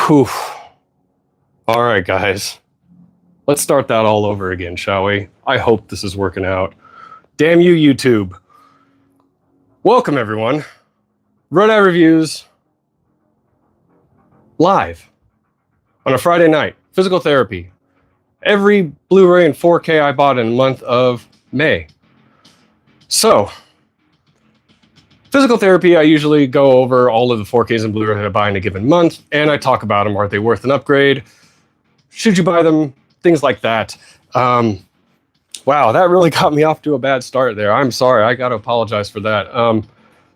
Whew. All right, guys. Let's start that all over again, shall we? I hope this is working out. Damn you, YouTube. Welcome, everyone. Red Eye Reviews live on a Friday night. Physical therapy. Every Blu-ray and 4K I bought in the month of May. So, physical therapy, I usually go over all of the 4Ks and Blu-ray that I buy in a given month, and I talk about them. Are they worth an upgrade? Should you buy them? Things like that. Wow, that really got me off to a bad start there. I'm sorry. I got to apologize for that.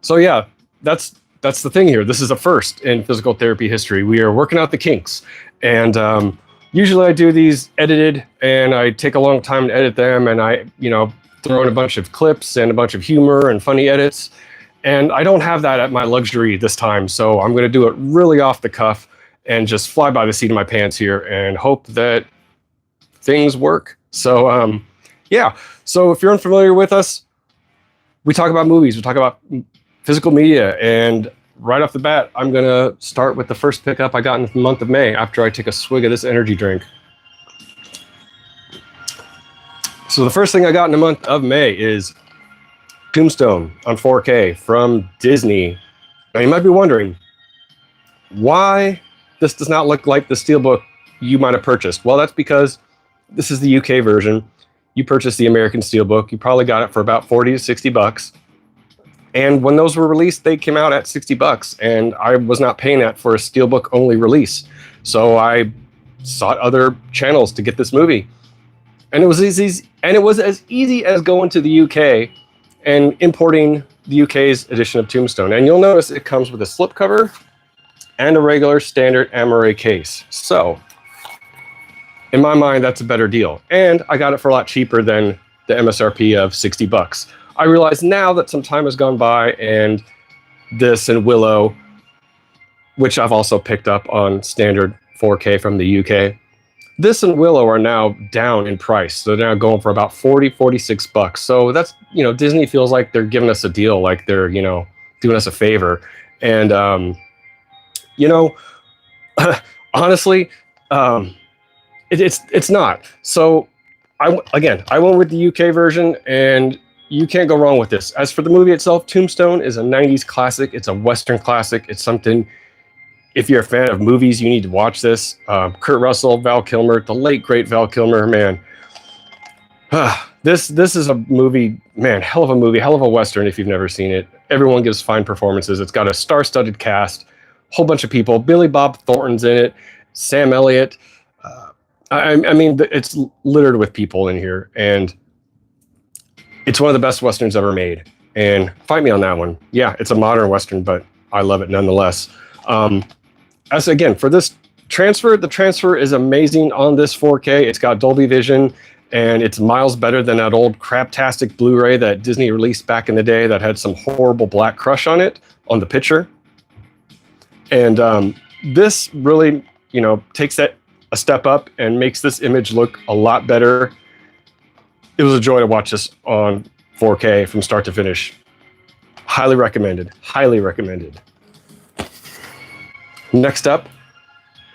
So yeah, that's the thing here. This is a first in physical therapy history. We are working out the kinks, and usually I do these edited, and I take a long time to edit them, and I, throw in a bunch of clips and a bunch of humor and funny edits. And I don't have that at my luxury this time, so I'm going to do it really off the cuff and just fly by the seat of my pants here and hope that things work. So, yeah. So if you're unfamiliar with us, we talk about movies, we talk about physical media, and right off the bat, I'm going to start with the first pickup I got in the month of May after I take a swig of this energy drink. So the first thing I got in the month of May is Tombstone on 4K from Disney. Now you might be wondering why this does not look like the steelbook you might have purchased. Well, that's because this is the UK version. You purchased the American steelbook. You probably got it for about 40 to 60 bucks. And when those were released, they came out at 60 bucks. And I was not paying that for a steelbook only release. So I sought other channels to get this movie. And it was as easy as going to the UK and importing the UK's edition of Tombstone. And you'll notice it comes with a slipcover and a regular standard Amaray case. So, in my mind, that's a better deal. And I got it for a lot cheaper than the MSRP of 60 bucks. I realize now that some time has gone by, and this and Willow, which I've also picked up on standard 4K from the UK, this and Willow are now down in price. So they're now going for about 40, 46 bucks. So that's, Disney feels like they're giving us a deal, like they're, doing us a favor. And, honestly, it's not. So I went with the UK version, and you can't go wrong with this. As for the movie itself, Tombstone is a 90s classic. It's a Western classic. It's something, if you're a fan of movies, you need to watch this. Kurt Russell, Val Kilmer, the late, great Val Kilmer, man. This is a movie, man, hell of a movie, hell of a Western if you've never seen it. Everyone gives fine performances. It's got a star-studded cast, whole bunch of people. Billy Bob Thornton's in it, Sam Elliott. I mean, it's littered with people in here, and it's one of the best Westerns ever made. And fight me on that one. Yeah, it's a modern Western, but I love it nonetheless. As again, for this transfer, the transfer is amazing on this 4K. It's got Dolby Vision, and it's miles better than that old craptastic Blu-ray that Disney released back in the day that had some horrible black crush on it, on the picture. And this really, takes that a step up and makes this image look a lot better. It was a joy to watch this on 4K from start to finish. Highly recommended. Highly recommended. Next up,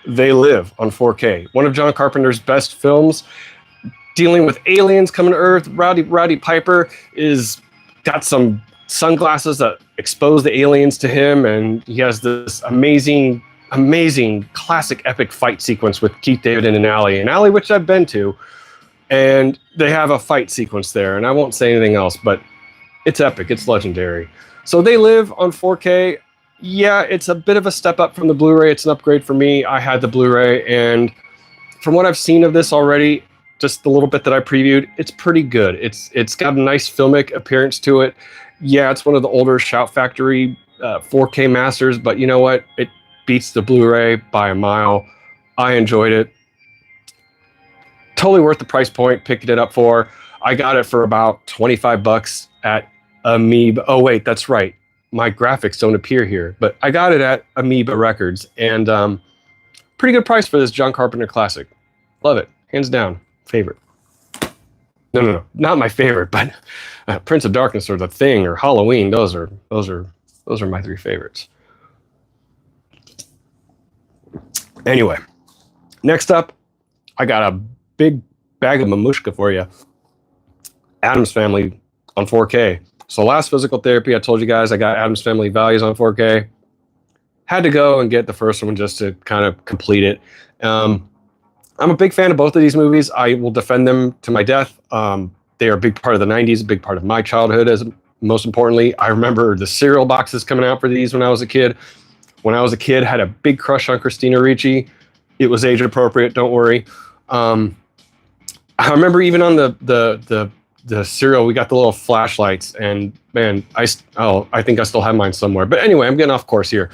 They Live on 4K. One of John Carpenter's best films, dealing with aliens coming to Earth. Rowdy Piper is got some sunglasses that expose the aliens to him, and he has this amazing classic epic fight sequence with Keith David in an alley which I've been to, and they have a fight sequence there, and I won't say anything else, but it's epic, it's legendary. So They Live on 4K. Yeah, it's a bit of a step up from the Blu-ray. It's an upgrade for me. I had the Blu-ray, and from what I've seen of this already, just the little bit that I previewed, it's pretty good. It's got a nice filmic appearance to it. Yeah, it's one of the older Shout Factory 4K masters, but you know what? It beats the Blu-ray by a mile. I enjoyed it. Totally worth the price point, picking it up for. I got it for about 25 bucks at Amoeba. Oh, wait, that's right. My graphics don't appear here, but I got it at Amoeba Records, and pretty good price for this John Carpenter classic. Love it, hands down, favorite. No, not my favorite, but Prince of Darkness or The Thing or Halloween. Those are my three favorites. Anyway, next up, I got a big bag of mamushka for you. Addams Family on 4K. So last physical therapy, I told you guys I got Addams Family Values on 4K. Had to go and get the first one just to kind of complete it. I'm a big fan of both of these movies. I will defend them to my death. They are a big part of the 90s, a big part of my childhood. As most importantly, I remember the cereal boxes coming out for these when I was a kid. When I was a kid, had a big crush on Christina Ricci. It was age appropriate, don't worry. I remember even on the cereal, we got the little flashlights, and man, I think I still have mine somewhere. But anyway, I'm getting off course here.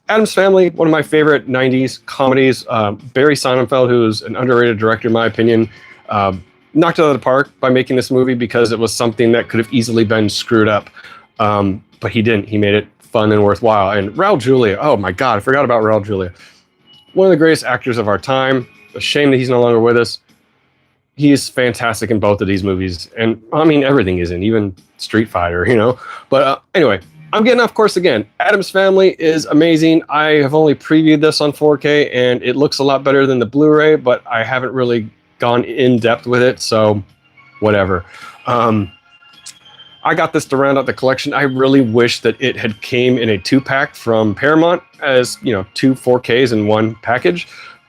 Addams Family, one of my favorite 90s comedies. Barry Sonnenfeld, who's an underrated director in my opinion, knocked it out of the park by making this movie because it was something that could have easily been screwed up. But he didn't. He made it fun and worthwhile. And Raul Julia, oh my God, I forgot about Raul Julia. One of the greatest actors of our time. A shame that he's no longer with us. He's fantastic in both of these movies. And I mean, everything is in, even Street Fighter, you know. But anyway, I'm getting off course again. Addams Family is amazing. I have only previewed this on 4K, and it looks a lot better than the Blu-ray, but I haven't really gone in depth with it, so whatever. I got this to round out the collection. I really wish that it had came in a 2-pack from Paramount as, you know, 2 4Ks in one package,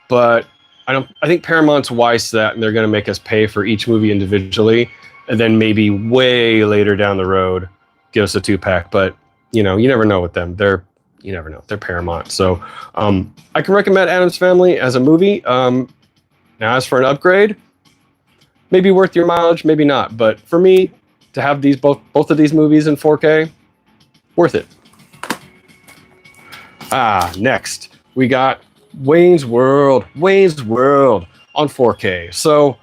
but I think Paramount's wise to that, and they're going to make us pay for each movie individually, and then maybe way later down the road give us a 2-pack. But you know, you never know with them. You never know. They're Paramount. So I can recommend Addams Family as a movie. Now, as for an upgrade, maybe worth your mileage, maybe not. But for me, to have these both of these movies in 4K, worth it. Next we got Wayne's World on 4K. So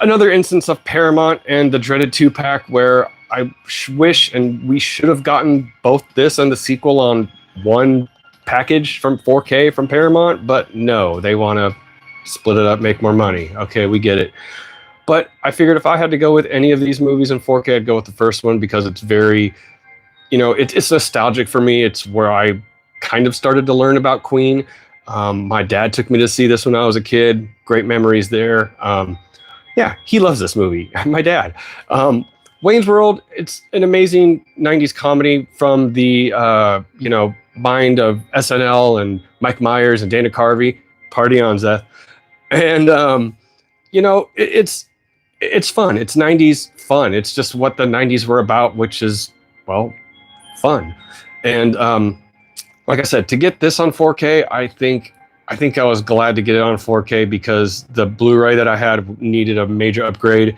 another instance of Paramount and the dreaded 2-pack where I wish, and we should have gotten both this and the sequel on one package from 4K from Paramount, but no, they want to split it up, make more money. Okay, we get it. But I figured if I had to go with any of these movies in 4K, I'd go with the first one because it's very, you know, it's nostalgic for me. It's where I kind of started to learn about Queen. My dad took me to see this when I was a kid. Great memories there. Yeah, he loves this movie. My dad. Wayne's World, it's an amazing 90s comedy from the, you know, mind of SNL and Mike Myers and Dana Carvey. Party on, Zeth. And, you know, it's fun. It's 90s fun. It's just what the 90s were about, which is, well, fun. And like I said, to get this on 4K, I think I was glad to get it on 4K because the Blu-ray that I had needed a major upgrade.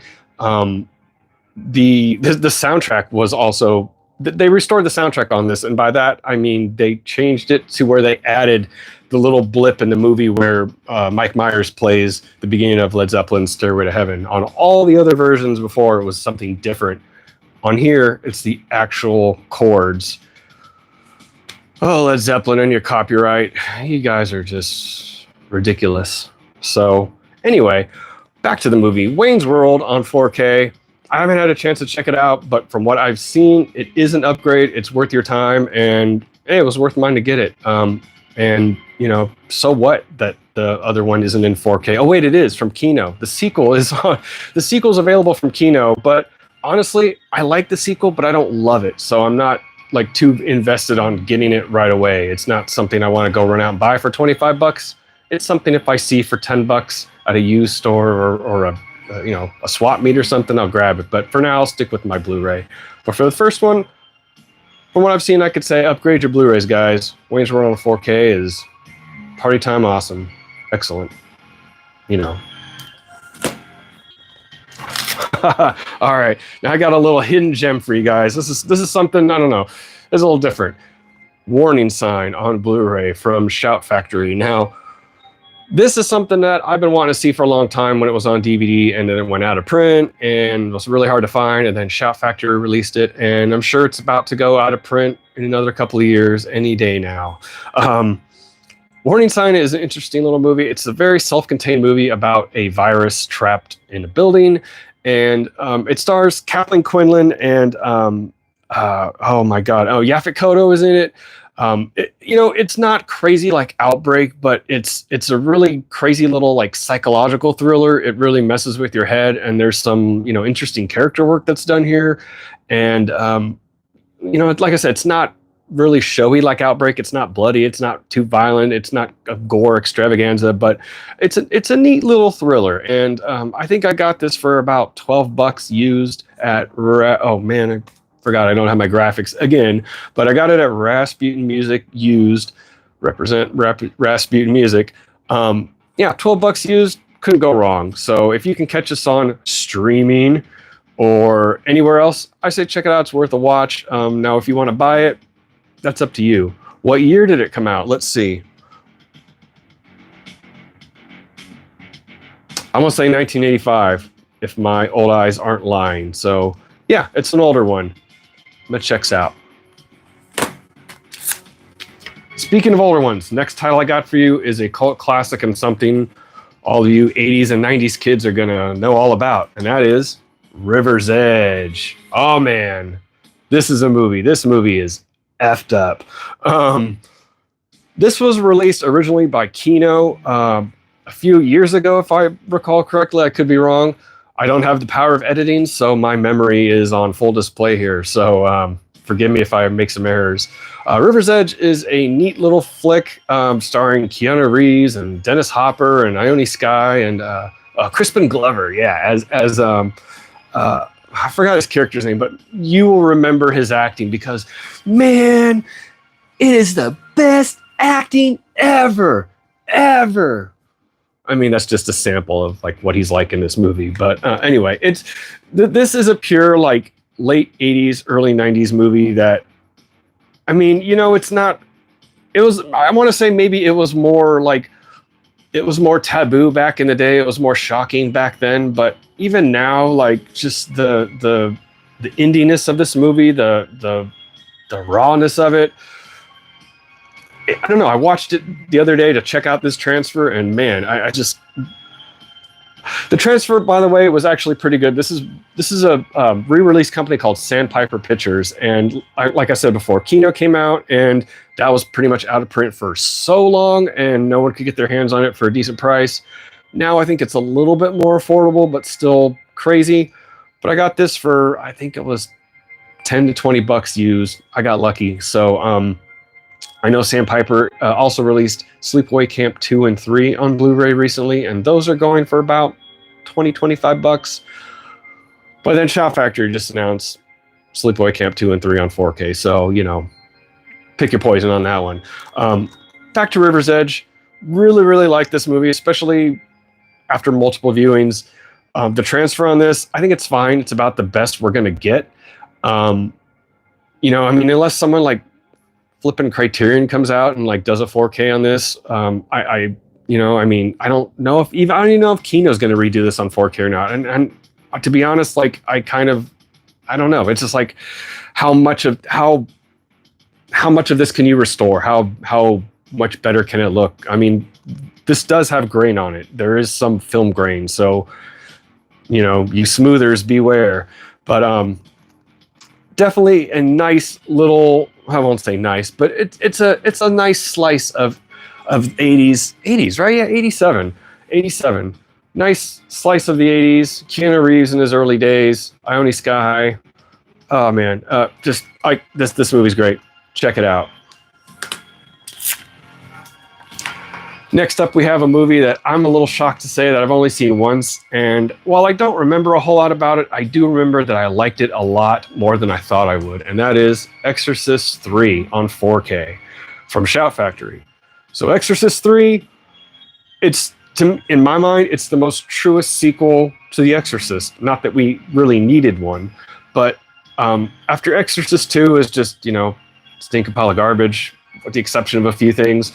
The soundtrack was also, they restored the soundtrack on this, and by that I mean they changed it to where they added the little blip in the movie where Mike Myers plays the beginning of Led Zeppelin's Stairway to Heaven. On all the other versions before, it was something different. On here, it's the actual chords. Oh, Led Zeppelin and your copyright. You guys are just ridiculous. So anyway, back to the movie. Wayne's World on 4K. I haven't had a chance to check it out, but from what I've seen, it is an upgrade. It's worth your time, and hey, it was worth mine to get it. And you know, so what that the other one isn't in 4K? Oh wait, it is from Kino. The sequel is on. The sequel's available from Kino, but honestly, I like the sequel, but I don't love it. So I'm not like too invested on getting it right away. It's not something I want to go run out and buy for $25. It's something if I see for $10 at a used store or a you know, a swap meet or something, I'll grab it. But for now, I'll stick with my Blu-ray. But for the first one, from what I've seen, I could say upgrade your Blu-rays, guys. Wayne's World on 4K is party time awesome. Excellent. You know. All right. Now I got a little hidden gem for you guys. This is something, I don't know. It's a little different. Warning sign on Blu-ray from Shout Factory. Now, this is something that I've been wanting to see for a long time when it was on DVD, and then it went out of print and it was really hard to find, and then Shout Factory released it, and I'm sure it's about to go out of print in another couple of years, any day now. Warning Sign is an interesting little movie. It's a very self-contained movie about a virus trapped in a building, and it stars Kathleen Quinlan and oh my God, Yaphet Kotto is in it. It's not crazy like Outbreak, but it's a really crazy little like psychological thriller. It really messes with your head, and there's some interesting character work that's done here. And like I said, it's not really showy like Outbreak. It's not bloody. It's not too violent. It's not a gore extravaganza, but it's a neat little thriller. And I think I got this for about $12 used at. Oh man, I forgot I don't have my graphics again, but I got it at Rasputin Music used. Represent Rasputin Music. Yeah, $12 used. Couldn't go wrong. So if you can catch us on streaming or anywhere else, I say check it out. It's worth a watch. Now, if you want to buy it, that's up to you. What year did it come out? Let's see. I'm going to say 1985, if my old eyes aren't lying. So, yeah, it's an older one. That checks out. Speaking of older ones, next title I got for you is a cult classic and something all of you 80s and 90s kids are going to know all about, and that is River's Edge. Oh, man. This is a movie. This movie is effed up. This was released originally by Kino a few years ago, if I recall correctly. I could be wrong. I don't have the power of editing, so my memory is on full display here. So forgive me if I make some errors. River's Edge is a neat little flick starring Keanu Reeves and Dennis Hopper and Ione Skye and Crispin Glover. Yeah, as I forgot his character's name, but you will remember his acting because, man, it is the best acting ever. I mean, that's just a sample of like what he's like in this movie. But anyway, this is a pure like late 80s, early 90s movie that, I mean, it's not, I want to say maybe it was more taboo back in the day. It was more shocking back then, but even now, like just the indiness of this movie, the rawness of it. I don't know. I watched it the other day to check out this transfer, and man, the transfer, by the way, was actually pretty good. This is a re-release company called Sandpiper Pictures, and like I said before, Kino came out, and that was pretty much out of print for so long, and no one could get their hands on it for a decent price. Now I think it's a little bit more affordable, but still crazy. But I got this for, I think it was $10 to $20 used. I got lucky. So I know Sandpiper also released Sleepaway Camp 2 and 3 on Blu-ray recently, and those are going for about $20, $25. But then Shout Factory just announced Sleepaway Camp 2 and 3 on 4K, so, pick your poison on that one. Back to River's Edge. Really, really like this movie, especially after multiple viewings. The transfer on this, I think it's fine. It's about the best we're going to get. I mean, unless someone like flipping Criterion comes out and like does a 4K on this, I mean, I don't know if Kino's going to redo this on 4K or not. And to be honest, like I don't know. It's just like how much of this can you restore? How much better can it look? I mean, this does have grain on it. There is some film grain, so you smoothers beware. But definitely a nice little, I won't say nice, but it's a nice slice of 80s, right? Yeah, 87. Nice slice of the 80s. Keanu Reeves in his early days. Ione Skye. Oh man, this movie's great. Check it out. Next up, we have a movie that I'm a little shocked to say that I've only seen once. And while I don't remember a whole lot about it, I do remember that I liked it a lot more than I thought I would. And that is Exorcist III on 4K from Shout Factory. So Exorcist III, in my mind, it's the most truest sequel to The Exorcist. Not that we really needed one, but after Exorcist II is just, stink pile of garbage, with the exception of a few things.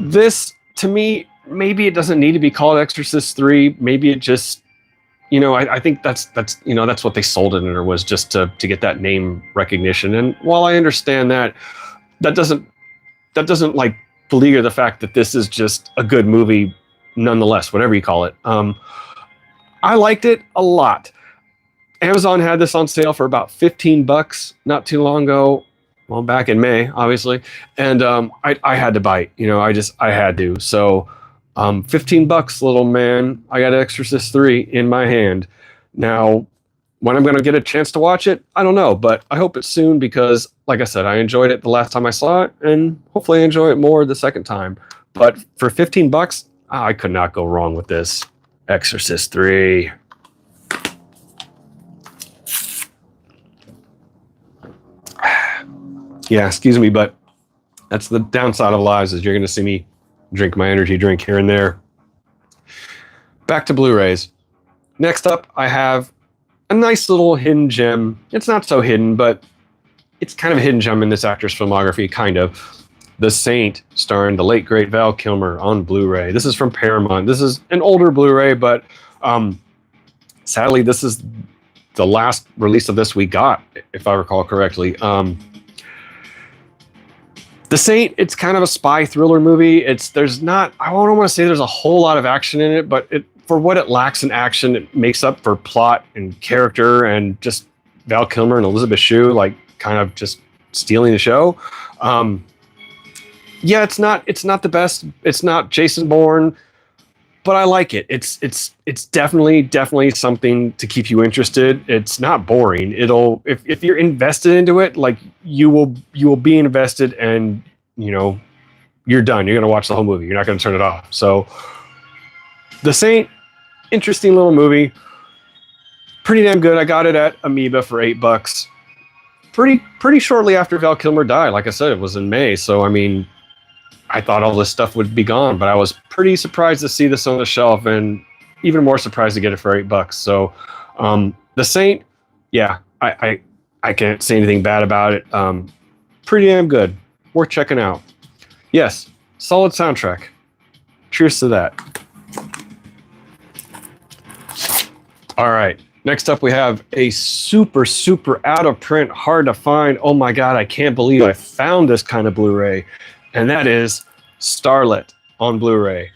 This, to me, maybe it doesn't need to be called Exorcist III. Maybe it just, I think that's what they sold it under, was just to get that name recognition. And while I understand that doesn't like beleaguer the fact that this is just a good movie nonetheless, whatever you call it. I liked it a lot. Amazon had this on sale for about $15 not too long ago. well, back in May, obviously, and I had to bite. You know, I had to. So, $15, little man. I got Exorcist III in my hand. Now, when I'm going to get a chance to watch it, I don't know, but I hope it's soon because, like I said, I enjoyed it the last time I saw it, and hopefully I enjoy it more the second time. But for $15, I could not go wrong with this. Exorcist III. Yeah, excuse me, but that's the downside of lives is you're going to see me drink my energy drink here and there. Back to Blu-rays. Next up, I have a nice little hidden gem. It's not so hidden, but it's kind of a hidden gem in this actor's filmography, kind of. The Saint, starring the late, great Val Kilmer on Blu-ray. This is from Paramount. This is an older Blu-ray, but sadly, this is the last release of this we got, if I recall correctly. The Saint, it's kind of a spy thriller movie. There's not, I don't want to say there's a whole lot of action in it, but for what it lacks in action, it makes up for plot and character and just Val Kilmer and Elizabeth Shue, like kind of just stealing the show. Yeah, it's not the best. It's not Jason Bourne, but I like it. It's definitely something to keep you interested. It's not boring. It'll if you're invested into it, like you will be invested, and you know you're done. You're gonna watch the whole movie. You're not gonna turn it off. So, The Saint, interesting little movie. Pretty damn good. I got it at Amoeba for $8. Pretty shortly after Val Kilmer died. Like I said, it was in May. So I mean, I thought all this stuff would be gone, but I was pretty surprised to see this on the shelf, and even more surprised to get it for $8. So, The Saint, yeah, I can't say anything bad about it. Pretty damn good, worth checking out. Yes, solid soundtrack. Cheers to that. All right, next up we have a super out of print, hard to find. Oh my God, I can't believe I found this kind of Blu-ray. And that is Starlet on Blu-ray.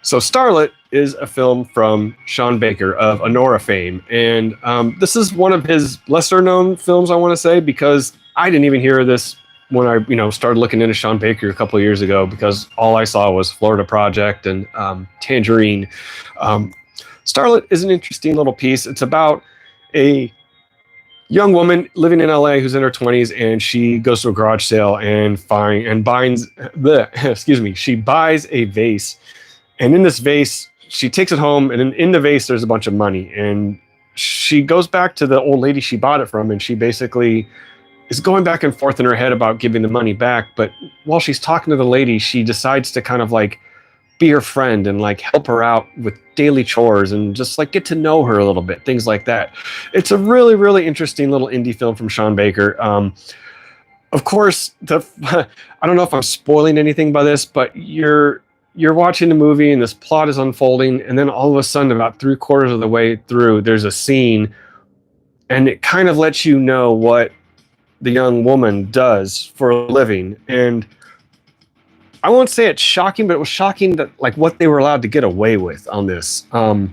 So Starlet is a film from Sean Baker of Anora fame. And this is one of his lesser known films, I want to say, because I didn't even hear of this when I started looking into Sean Baker a couple of years ago, because all I saw was Florida Project and Tangerine. Starlet is an interesting little piece. It's about a young woman living in LA who's in her 20s, and she goes to a garage sale and she buys a vase. And in this vase, she takes it home, and in the vase there's a bunch of money. And she goes back to the old lady she bought it from, and she basically is going back and forth in her head about giving the money back. But while she's talking to the lady, she decides to kind of like be her friend and like help her out with daily chores and just like get to know her a little bit, things like that. It's a really interesting little indie film from Sean Baker. Of course, I don't know if I'm spoiling anything by this, but you're watching the movie and this plot is unfolding, and then all of a sudden, about 3/4 of the way through, there's a scene, and it kind of lets you know what the young woman does for a living. And I won't say it's shocking, but it was shocking that like what they were allowed to get away with on this. But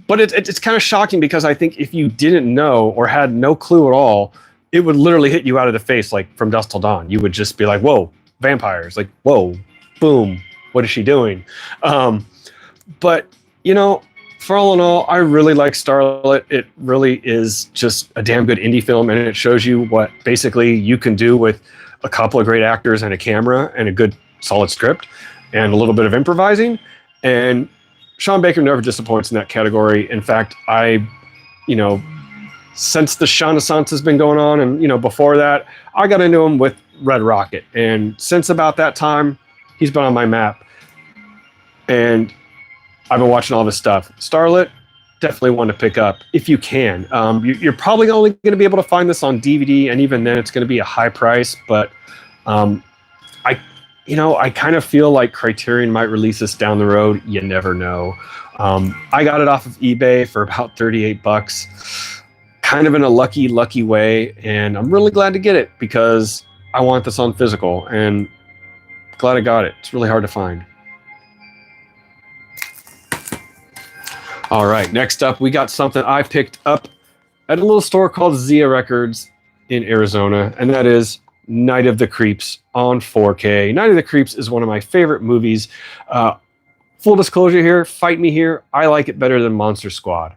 it's kind of shocking because I think if you didn't know or had no clue at all, it would literally hit you out of the face like from dusk till dawn. You would just be like, "Whoa, vampires!" Like, "Whoa, boom, what is she doing?" But for all in all, I really like Starlet. It really is just a damn good indie film, and it shows you what basically you can do with a couple of great actors and a camera and a good solid script and a little bit of improvising. And Sean Baker never disappoints in that category. In fact, since the Renaissance has been going on, and before that, I got into him with Red Rocket. And since about that time, he's been on my map. And I've been watching all this stuff. Starlet, definitely one to pick up if you can. You're probably only going to be able to find this on DVD, and even then, it's going to be a high price. But I kind of feel like Criterion might release this down the road. You never know. I got it off of eBay for about $38, kind of in a lucky way, and I'm really glad to get it because I want this on physical, and glad I got it. It's really hard to find. All right, next up, we got something I picked up at a little store called Zia Records. in Arizona, and that is Night of the Creeps on 4K. Night of the Creeps is one of my favorite movies. Full disclosure here, fight me here, I like it better than Monster Squad.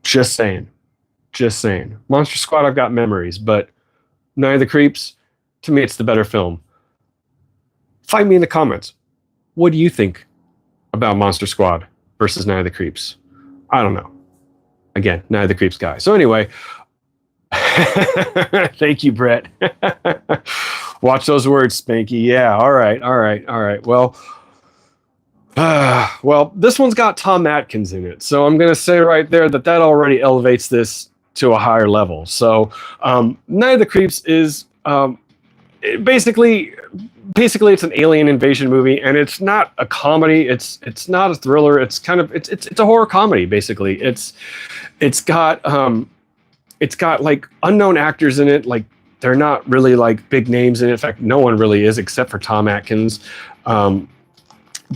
Just saying. Just saying. Monster Squad, I've got memories, but Night of the Creeps, to me, it's the better film. Find me in the comments. What do you think about Monster Squad versus Night of the Creeps? I don't know. Again, Night of the Creeps guy. So anyway, thank you, Brett. Watch those words, Spanky. Yeah, all right. Well, this one's got Tom Atkins in it, so I'm going to say right there that already elevates this to a higher level. So, Night of the Creeps is basically it's an alien invasion movie, and it's not a comedy. It's not a thriller. It's kind of it's a horror comedy. Basically, it's got like unknown actors in it. Like, they're not really like big names in it. In fact, no one really is except for Tom Atkins.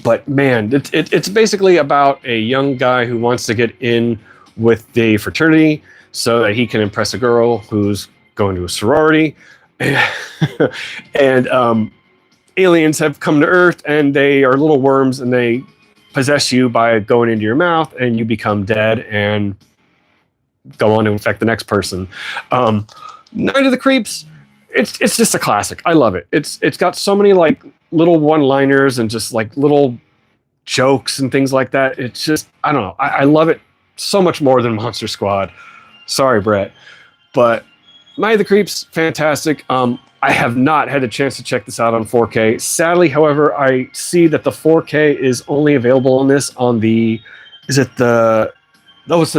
But man, it's basically about a young guy who wants to get in with the fraternity so that he can impress a girl who's going to a sorority. And aliens have come to Earth, and they are little worms, and they possess you by going into your mouth, and you become dead and go on to infect the next person. Night of the Creeps, it's just a classic. I love it. It's got so many like little one-liners and just like little jokes and things like that. It's just, I don't know. I love it so much more than Monster Squad. Sorry, Brett. But Night of the Creeps, fantastic. I have not had a chance to check this out on 4K. Sadly, however, I see that the 4K is only available on this on the, it's the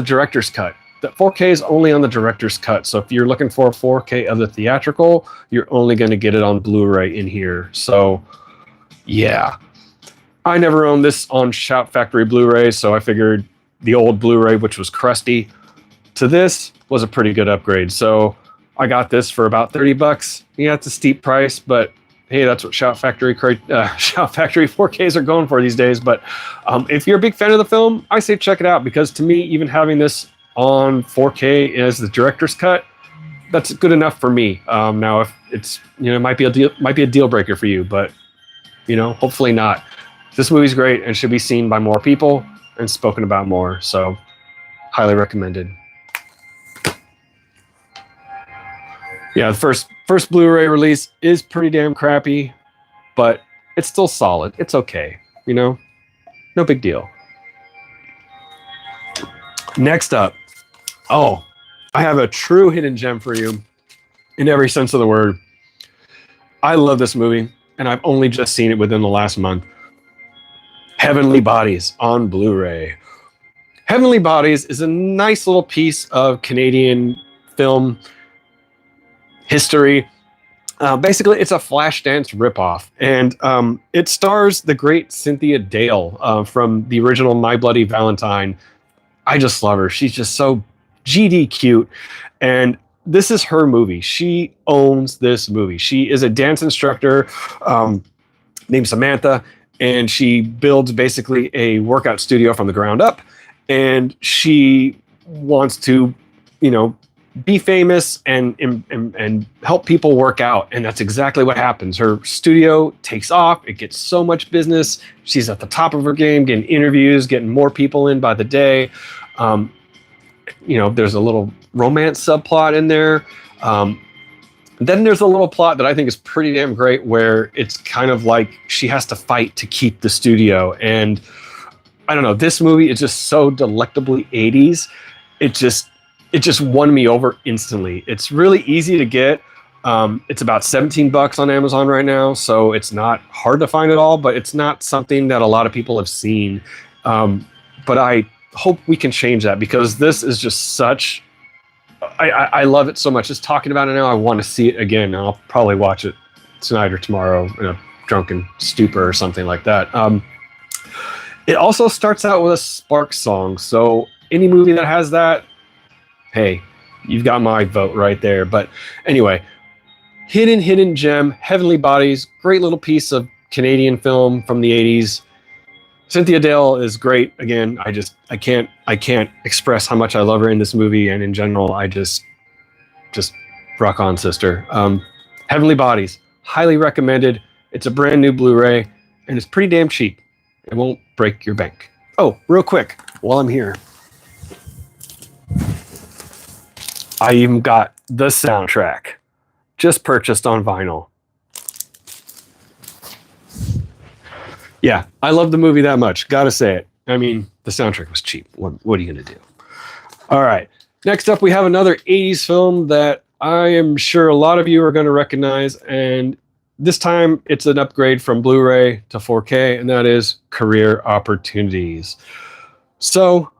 director's cut. The 4K is only on the director's cut. So if you're looking for a 4K of the theatrical, you're only going to get it on Blu-ray in here. So yeah, I never owned this on Shout Factory Blu-ray, so I figured the old Blu-ray, which was crusty, to this was a pretty good upgrade. So I got this for about $30. Yeah, it's a steep price, but hey, that's what Shout Factory 4Ks are going for these days. But if you're a big fan of the film, I say check it out, because to me, even having this on 4K as the director's cut, that's good enough for me. Now, if it's, it might be a deal breaker for you, but hopefully not. This movie's great and should be seen by more people and spoken about more. So, highly recommended. Yeah, the first Blu-ray release is pretty damn crappy, but it's still solid. It's okay, no big deal. Next up, I have a true hidden gem for you in every sense of the word. I love this movie, and I've only just seen it within the last month. Heavenly Bodies on Blu-ray. Heavenly Bodies is a nice little piece of Canadian film history. Basically, it's a Flashdance ripoff, and it stars the great Cynthia Dale from the original My Bloody Valentine. I just love her. She's just so GD cute, and this is her movie. She owns this movie. She is a dance instructor named Samantha, and she builds basically a workout studio from the ground up, and she wants to, be famous and help people work out. And that's exactly what happens. Her studio takes off. It gets so much business. She's at the top of her game, getting interviews, getting more people in by the day. There's a little romance subplot in there. Then there's a little plot that I think is pretty damn great, where it's kind of like she has to fight to keep the studio. And I don't know, this movie is just so delectably 80s. It just won me over instantly. It's really easy to get. It's about $17 on Amazon right now, so it's not hard to find it all, but it's not something that a lot of people have seen. But I hope we can change that, because this is just such... I love it so much. Just talking about it now, I want to see it again. And I'll probably watch it tonight or tomorrow in a drunken stupor or something like that. It also starts out with a Sparks song, so any movie that has that, hey, you've got my vote right there. But anyway, hidden gem, Heavenly Bodies, great little piece of Canadian film from the 80s. Cynthia Dale is great. Again, I can't express how much I love her in this movie, and in general, just rock on, sister. Heavenly Bodies, highly recommended. It's a brand new Blu-ray, and it's pretty damn cheap. It won't break your bank. Oh, real quick, while I'm here, I even got the soundtrack, just purchased on vinyl. Yeah, I love the movie that much. Gotta say it. I mean, the soundtrack was cheap. What are you gonna do? All right. Next up, we have another 80s film that I am sure a lot of you are going to recognize, and this time it's an upgrade from Blu-ray to 4K, and that is Career Opportunities. So,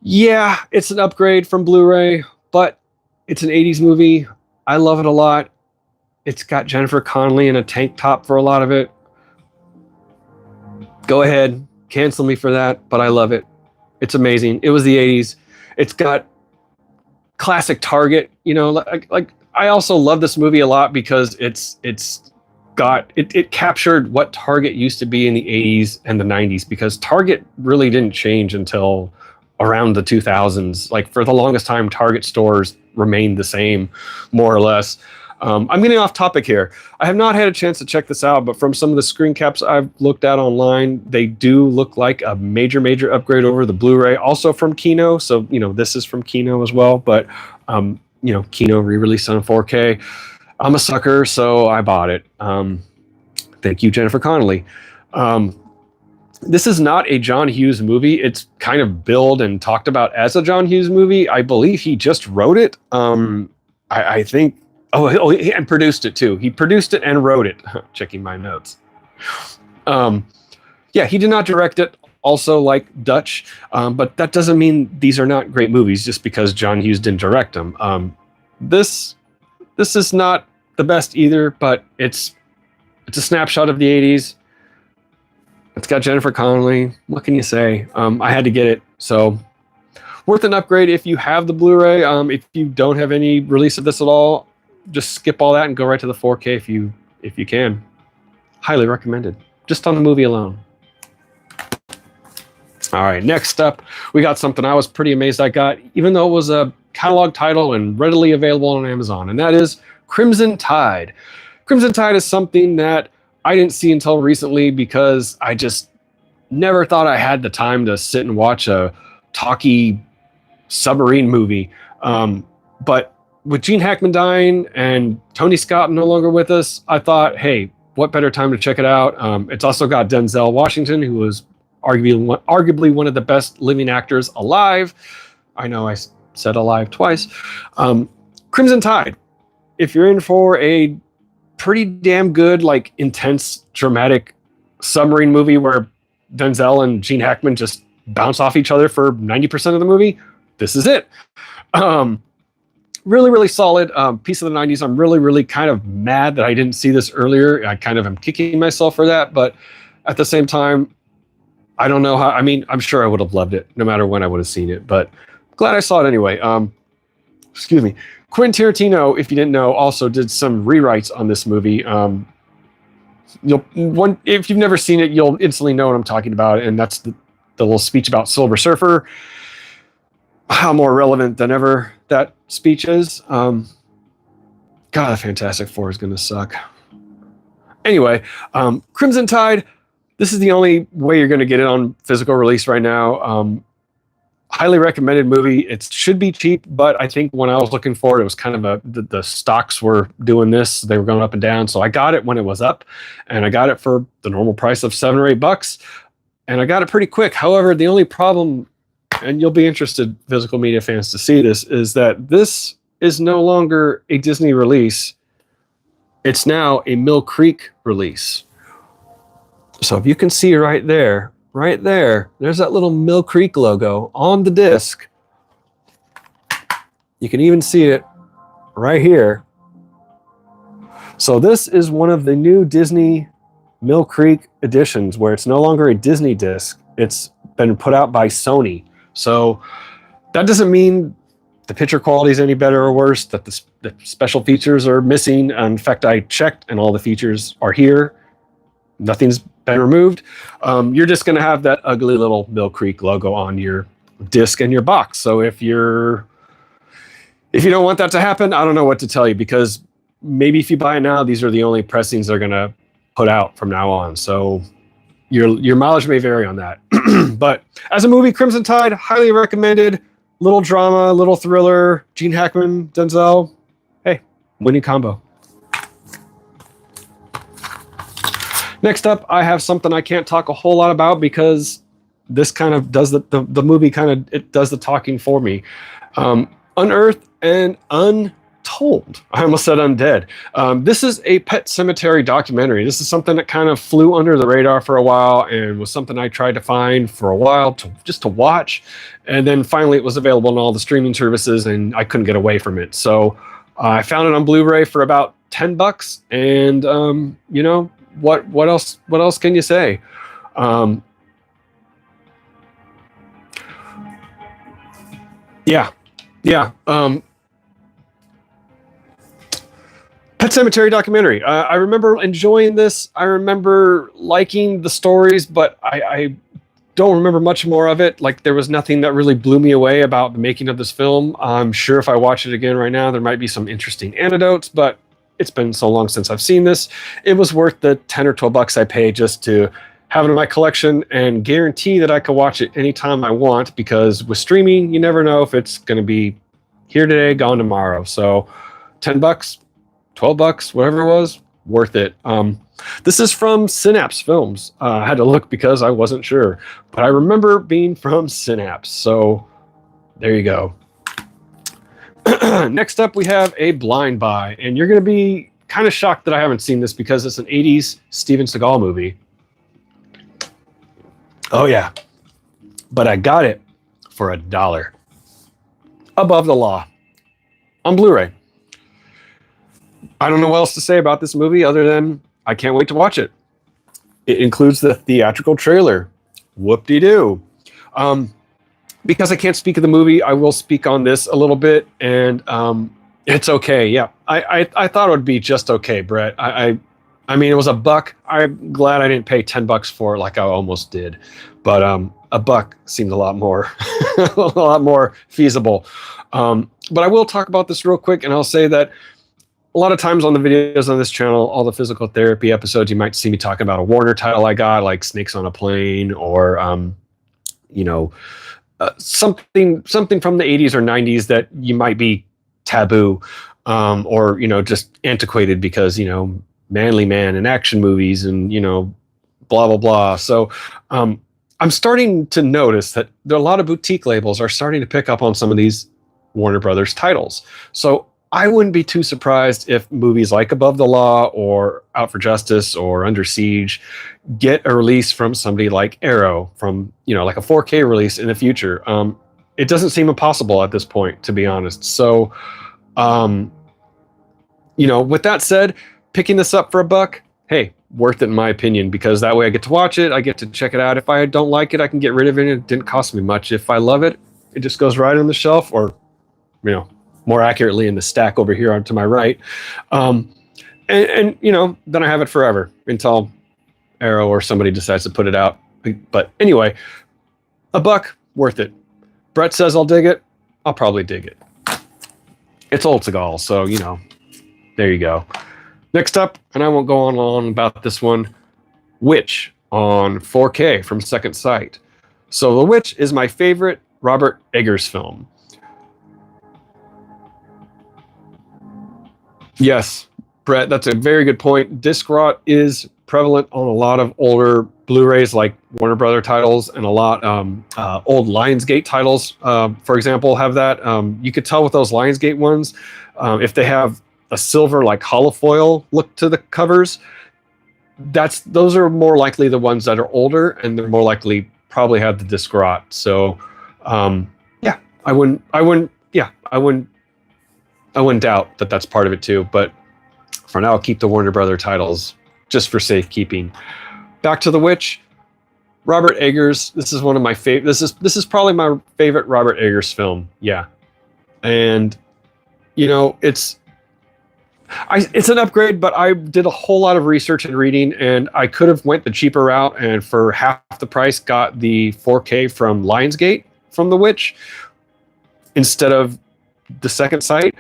yeah, it's an upgrade from Blu-ray, but it's an 80s movie. I love it a lot. It's got Jennifer Connelly in a tank top for a lot of it. Go ahead, cancel me for that, but I love it. It's amazing. It was the 80s. It's got classic Target, you know, like I also love this movie a lot because it captured what Target used to be in the 80s and the 90s, because Target really didn't change until around the 2000s. Like, for the longest time, Target stores remained the same, more or less. I'm getting off topic here. I have not had a chance to check this out, but from some of the screen caps I've looked at online, they do look like a major upgrade over the Blu-ray, also from Kino. So, you know, this is from Kino as well, but, you know, Kino re-released on 4K. I'm a sucker, so I bought it. Thank you, Jennifer Connelly. This is not a John Hughes movie. It's kind of billed and talked about as a John Hughes movie. I believe he just wrote it. I think... Oh, and produced it too. He produced it and wrote it. Checking my notes. Yeah, he did not direct it. Also, like Dutch, but that doesn't mean these are not great movies just because John Hughes didn't direct them. This is not the best either, but it's a snapshot of the 80s. It's got Jennifer Connelly. What can you say? I had to get it, so worth an upgrade if you have the Blu-ray. If you don't have any release of this at all, just skip all that and go right to the 4K if you can. Highly recommended, just on the movie alone. All right, next up, we got something I was pretty amazed I got, even though it was a catalog title and readily available on Amazon, and that is Crimson Tide. Crimson Tide is something that I didn't see until recently because I just never thought I had the time to sit and watch a talky submarine movie. But with Gene Hackman dying and Tony Scott no longer with us, I thought, hey, what better time to check it out? It's also got Denzel Washington, who was arguably one of the best living actors alive. I know I said alive twice. Crimson Tide. If you're in for a pretty damn good, like, intense, dramatic submarine movie where Denzel and Gene Hackman just bounce off each other for 90% of the movie, this is it. Really solid piece of the 90s. I'm really kind of mad that I didn't see this earlier. I kind of am kicking myself for that, but at the same time, I don't know how. I mean, I'm sure I would have loved it no matter when I would have seen it, but glad I saw it anyway. Excuse me. Quentin Tarantino, if you didn't know, also did some rewrites on this movie. If you've never seen it, you'll instantly know what I'm talking about, and that's the little speech about Silver Surfer. How more relevant than ever that speech is. God, the Fantastic Four is going to suck. Anyway, Crimson Tide, this is the only way you're going to get it on physical release right now. Highly recommended movie. It should be cheap, but I think when I was looking for it, it was kind of the stocks were doing this. They were going up and down. So I got it when it was up, and I got it for the normal price of $7 or $8, and I got it pretty quick. However, the only problem, and you'll be interested, physical media fans, to see this, is that this is no longer a Disney release. It's now a Mill Creek release. So if you can see right there, there's that little Mill Creek logo on the disc. You can even see it right here. So this is one of the new Disney Mill Creek editions where it's no longer a Disney disc. It's been put out by Sony. So that doesn't mean the picture quality is any better or worse, that the special features are missing. In fact, I checked and all the features are here. Nothing's been removed. You're just going to have that ugly little Mill Creek logo on your disc and your box. So if you're If you don't want that to happen, I don't know what to tell you, because maybe if you buy it now, these are the only pressings they're going to put out from now on. So your mileage may vary on that. But as a movie, Crimson Tide, highly recommended. Little drama, little thriller. Gene Hackman, Denzel. Hey, winning combo. Next up, I have something I can't talk a whole lot about because this kind of does the movie kind of, it does the talking for me. Unearthed and Untold. I almost said undead. This is a Pet Sematay documentary. This is something that kind of flew under the radar for a while and was something I tried to find for a while just to watch. And then finally it was available on all the streaming services and I couldn't get away from it. So I found it on Blu-ray for about $10. And, you know, what else can you say? Yeah. Pet Sematay documentary. I remember enjoying this. I remember liking the stories, but I don't remember much more of it. Like, there was nothing that really blew me away about the making of this film. I'm sure if I watch it again right now, there might be some interesting anecdotes, but it's been so long since I've seen this. It was worth the 10 or 12 bucks I paid just to have it in my collection and guarantee that I could watch it anytime I want, because with streaming, you never know if it's going to be here today, gone tomorrow. So 10 bucks, 12 bucks, whatever it was, worth it. This is from Synapse Films. I had to look because I wasn't sure, but I remember being from Synapse. So there you go. Next up, we have a blind buy, and you're going to be kind of shocked that I haven't seen this because it's an 80s Steven Seagal movie. Oh yeah, but I got it for $1. Above the Law on Blu-ray. I don't know what else to say about this movie other than I can't wait to watch it. It includes the theatrical trailer. Whoop-de-doo. Because I can't speak of the movie, I will speak on this a little bit, and it's okay. Yeah, I thought it would be just okay, Brett. I mean, it was $1. I'm glad I didn't pay 10 bucks for it like I almost did, but $1 seemed a lot more, a lot more feasible. But I will talk about this real quick, and I'll say that a lot of times on the videos on this channel, all the physical therapy episodes, you might see me talking about a Warner title I got, like Snakes on a Plane, or you know, something from the 80s or 90s that you might be taboo, or, you know, just antiquated because, you know, manly man and action movies and, you know, blah, blah, blah. So I'm starting to notice that there are a lot of boutique labels are starting to pick up on some of these Warner Brothers titles. So I wouldn't be too surprised if movies like Above the Law or Out for Justice or Under Siege get a release from somebody like Arrow, from, you know, like a 4K release in the future. It doesn't seem impossible at this point, to be honest. So, you know, with that said, picking this up for $1, hey, worth it in my opinion, because that way I get to watch it, I get to check it out. If I don't like it, I can get rid of it. It didn't cost me much. If I love it, it just goes right on the shelf, or, you know, more accurately in the stack over here to my right. And you know, then I have it forever until Arrow or somebody decides to put it out. But anyway, $1, worth it. Brett says I'll dig it. I'll probably dig it. It's old Seagal, so, you know, there you go. Next up, and I won't go on about this one, Witch on 4K from Second Sight. So The Witch is my favorite Robert Eggers film. Yes, Brett, that's a very good point. Disc rot is prevalent on a lot of older Blu-rays, like Warner Brother titles, and a lot old Lionsgate titles, for example, have that. You could tell with those Lionsgate ones, if they have a silver, like holofoil look to the covers, those are more likely the ones that are older, and they're more likely probably have the disc rot. So, yeah, I wouldn't doubt that that's part of it too. But for now, I'll keep the Warner Brother titles just for safekeeping. Back to The Witch. Robert Eggers. This is one of my favorite. This is probably my favorite Robert Eggers film. Yeah, and you know, it's an upgrade, but I did a whole lot of research and reading, and I could have went the cheaper route and for half the price got the 4K from Lionsgate from The Witch instead of the second sight.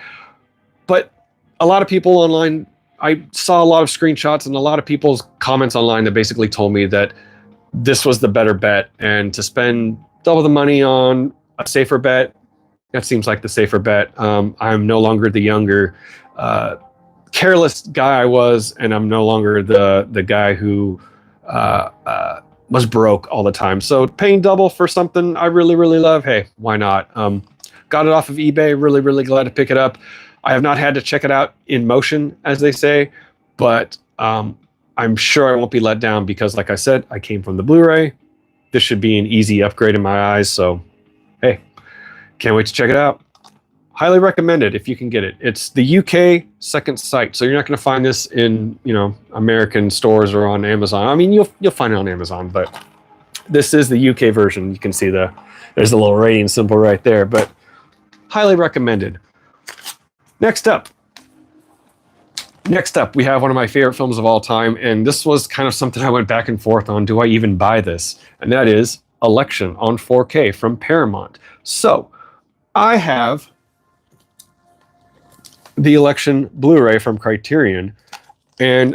But a lot of people online, I saw a lot of screenshots and a lot of people's comments online that basically told me that this was the better bet, and to spend double the money on a safer bet, that seems like the safer bet. I'm no longer the younger, careless guy I was, and I'm no longer the guy who was broke all the time. So paying double for something I really, really love, hey, why not? Got it off of eBay. Really, really glad to pick it up. I have not had to check it out in motion, as they say, but I'm sure I won't be let down because, like I said, I came from the Blu-ray. This should be an easy upgrade in my eyes. So, hey, can't wait to check it out. Highly recommend it if you can get it. It's the UK second sight, so you're not going to find this in American stores or on Amazon. I mean, you'll find it on Amazon, but this is the UK version. You can see there's a little rating symbol right there, but highly recommended. Next up, we have one of my favorite films of all time, and this was kind of something I went back and forth on. Do I even buy this? And that is Election on 4K from Paramount. So I have the Election Blu-ray from Criterion, and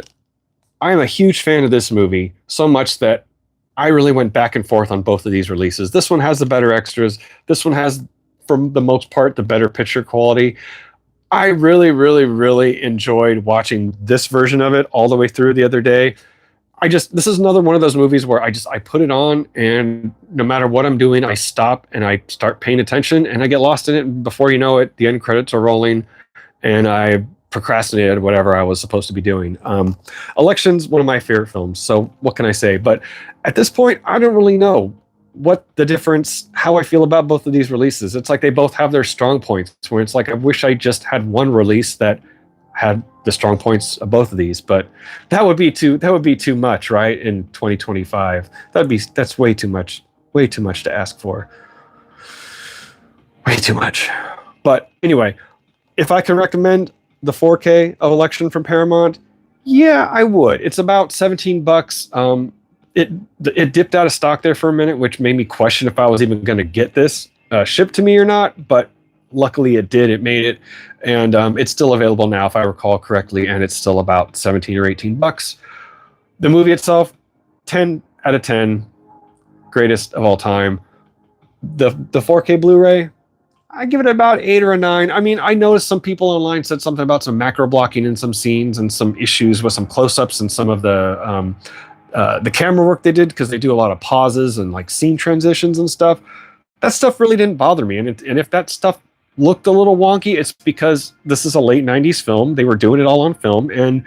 I'm a huge fan of this movie, so much that I really went back and forth on both of these releases. This one has the better extras. This one has, for the most part, the better picture quality. I really, really, really enjoyed watching this version of it all the way through the other day. This is another one of those movies where I put it on, and no matter what I'm doing, I stop and I start paying attention and I get lost in it. And before you know it, the end credits are rolling and I procrastinated whatever I was supposed to be doing. Election's one of my favorite films, so what can I say? But at this point, I don't really know what the difference, how I feel about both of these releases. It's like they both have their strong points, where it's like I wish I just had one release that had the strong points of both of these, but that would be too much, right? In 2025, that's way too much to ask for. Way too much. But anyway, if I could recommend the 4K of Election from Paramount, yeah, I would. It's about $17. It dipped out of stock there for a minute, which made me question if I was even going to get this shipped to me or not, but luckily it did. It made it, and it's still available now, if I recall correctly, and it's still about 17 or 18 bucks. The movie itself, 10 out of 10, greatest of all time. The 4K Blu-ray, I give it about 8 or a 9. I mean, I noticed some people online said something about some macro blocking in some scenes and some issues with some close-ups and some of the camera work they did, because they do a lot of pauses and like scene transitions and stuff. That stuff really didn't bother me. And if that stuff looked a little wonky, it's because this is a late 90s film. They were doing it all on film, and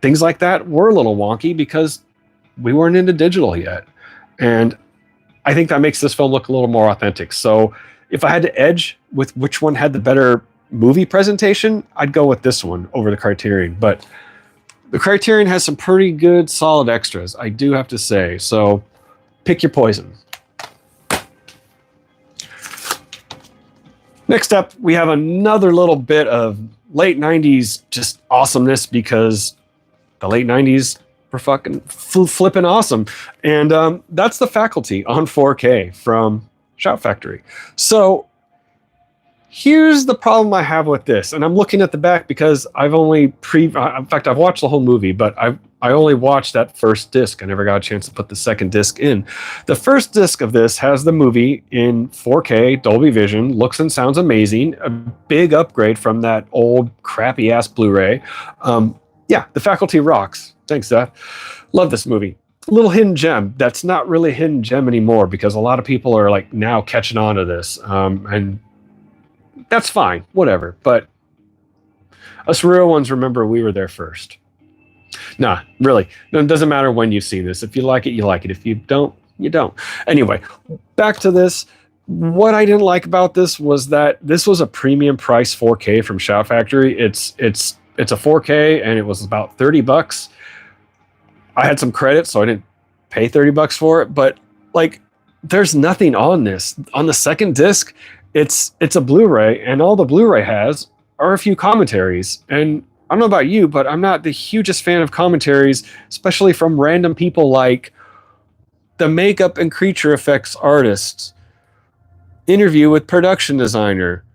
things like that were a little wonky because we weren't into digital yet. And I think that makes this film look a little more authentic. So if I had to edge with which one had the better movie presentation, I'd go with this one over the Criterion. But the Criterion has some pretty good, solid extras, I do have to say. So pick your poison. Next up, we have another little bit of late 90s just awesomeness, because the late 90s were fucking flipping awesome. And that's The Faculty on 4K from Shout Factory. So here's the problem I have with this, and I'm looking at the back because I've watched the whole movie, but I only watched that first disc. I never got a chance to put the second disc in. The first disc of this has the movie in 4K, Dolby Vision, looks and sounds amazing, a big upgrade from that old crappy ass Blu-ray. Yeah, The Faculty rocks. Thanks, Seth. Love this movie. A little hidden gem that's not really a hidden gem anymore, because a lot of people are like now catching on to this, and that's fine, whatever. But us real ones remember we were there first. Nah, really. It doesn't matter when you've seen this. If you like it, you like it. If you don't, you don't. Anyway, back to this. What I didn't like about this was that this was a premium price 4K from Shout Factory. It's a 4K, and it was about $30. I had some credit, so I didn't pay $30 for it. But like, there's nothing on this. On the second disc, it's a Blu-ray, and all the Blu-ray has are a few commentaries. And I don't know about you, but I'm not the hugest fan of commentaries, especially from random people like the makeup and creature effects artist, interview with production designer,